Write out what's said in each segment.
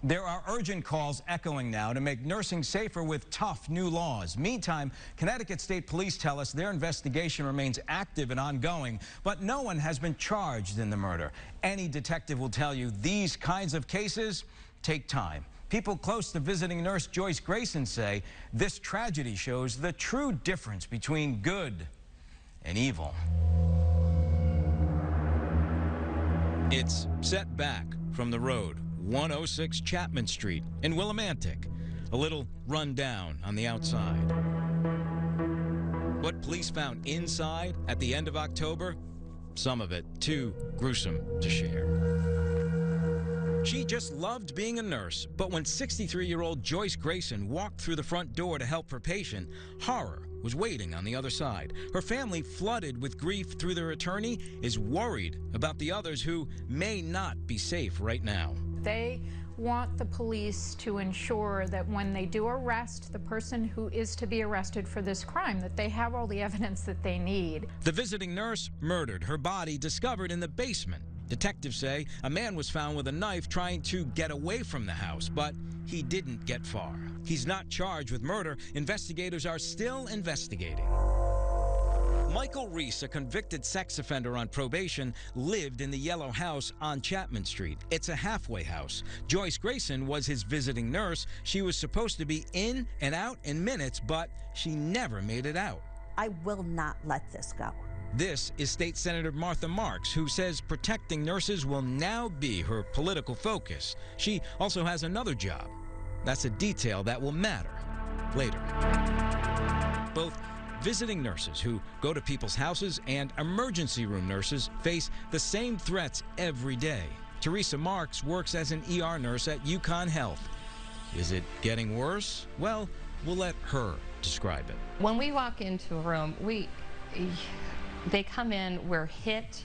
There are urgent calls echoing now to make nursing safer with tough new laws. Meantime, Connecticut State Police tell us their investigation remains active and ongoing, but no one has been charged in the murder. Any detective will tell you these kinds of cases take time. People close to visiting nurse Joyce Grayson say this tragedy shows the true difference between good and evil. It's set back from the road. 106 Chapman Street in Willimantic, a little run down on the outside. What police found inside at the end of October, some of it too gruesome to share. She just loved being a nurse, but when 63-year-old Joyce Grayson walked through the front door to help her patient, horror was waiting on the other side. Her family, flooded with grief through their attorney, is worried about the others who may not be safe right now. They want the police to ensure that when they do arrest the person who is to be arrested for this crime, that they have all the evidence that they need. The visiting nurse murdered, her body discovered in the basement. Detectives say a man was found with a knife trying to get away from the house, but he didn't get far. He's not charged with murder. Investigators are still investigating. Michael Reese, a convicted sex offender on probation, lived in the yellow house on Chapman Street. It's a halfway house. Joyce Grayson was his visiting nurse. She was supposed to be in and out in minutes, but she never made it out. I will not let this go. This is State Senator Martha Marks, who says protecting nurses will now be her political focus. She also has another job. That's a detail that will matter later. Both visiting nurses who go to people's houses and emergency room nurses face the same threats every day. Teresa Marks works as an ER nurse at UConn Health. Is it getting worse? Well, we'll let her describe it. When we walk into a room, they come in, we're hit.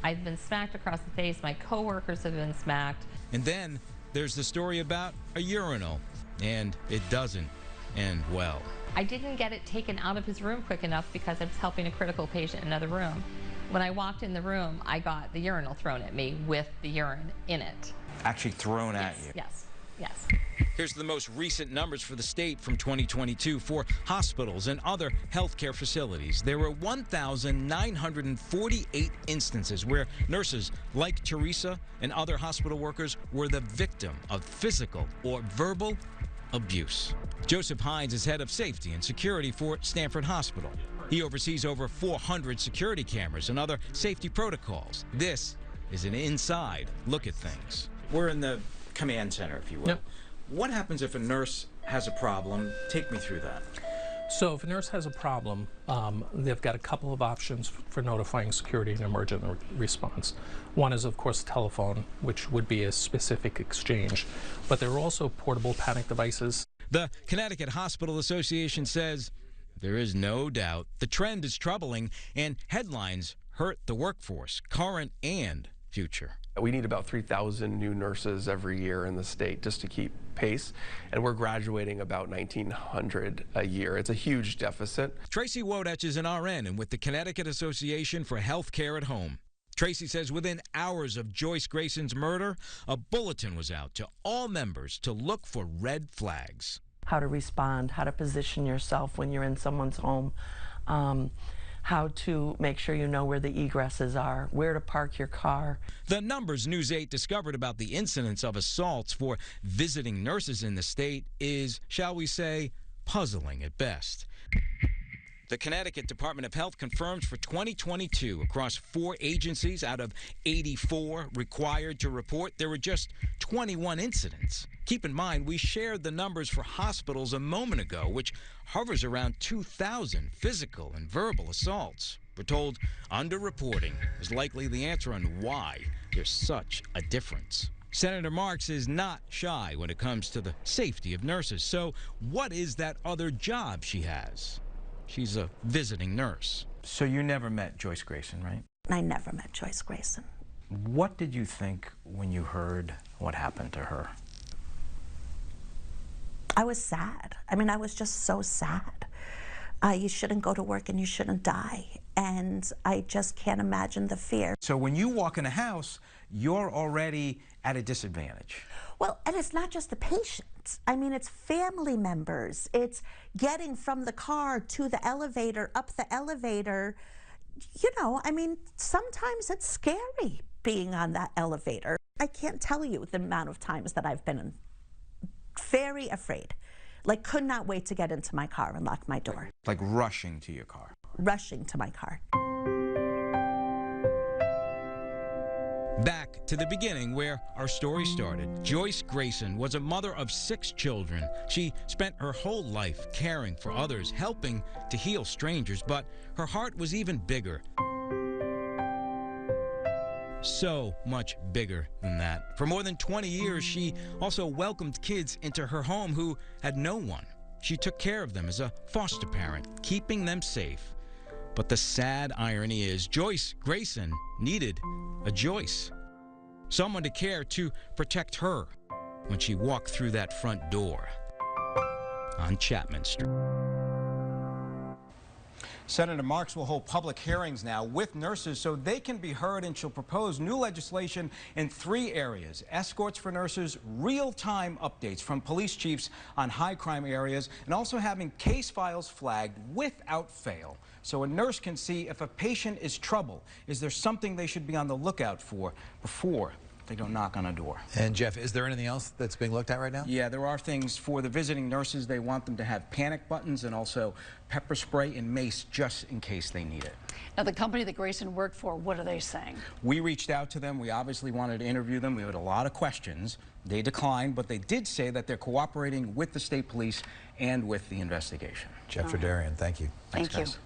I've been smacked across the face. My coworkers have been smacked. And then there's the story about a urinal, and it doesn't end well. I didn't get it taken out of his room quick enough because I was helping a critical patient in another room. When I walked in the room, I got the urinal thrown at me with the urine in it. Actually thrown at you? Yes, yes. Here's the most recent numbers for the state from 2022 for hospitals and other healthcare facilities. There were 1,948 instances where nurses like Teresa and other hospital workers were the victim of physical or verbal abuse. Joseph Hines is head of safety and security for Stanford Hospital. He oversees over 400 security cameras and other safety protocols. This is an inside look at things. We're in the command center, if you will. Yep. What happens if a nurse has a problem? Take me through that. So if a nurse has a problem, they've got a couple of options for notifying security and emergent response. One is, of course, telephone, which would be a specific exchange. But there are also portable panic devices. The Connecticut Hospital Association says there is no doubt the trend is troubling, and headlines hurt the workforce, current and future. We need about 3,000 new nurses every year in the state just to keep pace, and we're graduating about 1,900 a year. It's a huge deficit. Tracy Wodach is an RN and with the Connecticut Association for Healthcare at Home. Tracy says within hours of Joyce Grayson's murder, a bulletin was out to all members to look for red flags. How to respond, how to position yourself when you're in someone's home, how to make sure you know where the egresses are, where to park your car. The numbers News 8 discovered about the incidence of assaults for visiting nurses in the state is, shall we say, puzzling at best. The Connecticut Department of Health confirms for 2022, across 4 agencies out of 84 required to report, there were just 21 incidents. Keep in mind, we shared the numbers for hospitals a moment ago, which hovers around 2,000 physical and verbal assaults. We're told underreporting is likely the answer on why there's such a difference. Senator Marks is not shy when it comes to the safety of nurses. So what is that other job she has? She's a visiting nurse. So you never met Joyce Grayson, right? I never met Joyce Grayson. What did you think when you heard what happened to her? I was sad. I mean, I was just so sad. You shouldn't go to work and you shouldn't die. And I just can't imagine the fear. So when you walk in a house, you're already at a disadvantage. Well, and it's not just the patient. I mean, it's family members. It's getting from the car to the elevator, up the elevator. You know, I mean, sometimes it's scary being on that elevator. I can't tell you the amount of times that I've been very afraid. Like, could not wait to get into my car and lock my door. Like rushing to your car. Rushing to my car. Back to the beginning where our story started. Joyce Grayson was a mother of 6 children. She spent her whole life caring for others, helping to heal strangers, but her heart was even bigger. So much bigger than that. For more than 20 years, she also welcomed kids into her home who had no one. She took care of them as a foster parent, keeping them safe. But the sad irony is Joyce Grayson needed a Joyce. Someone to care, to protect her when she walked through that front door on Chapman Street. Senator Marks will hold public hearings now with nurses so they can be heard, and she'll propose new legislation in 3 areas: escorts for nurses, real-time updates from police chiefs on high crime areas, and also having case files flagged without fail so a nurse can see if a patient is trouble. Is there something they should be on the lookout for before they go knock on a door? And Jeff, is there anything else that's being looked at right now? Yeah, there are things for the visiting nurses. They want them to have panic buttons and also pepper spray and mace just in case they need it. Now, the company that Grayson worked for, what are they saying? We reached out to them. We obviously wanted to interview them. We had a lot of questions. They declined, but they did say that they're cooperating with the state police and with the investigation. Jeff Ferdarian, thank you. Thanks, Thank you. guys.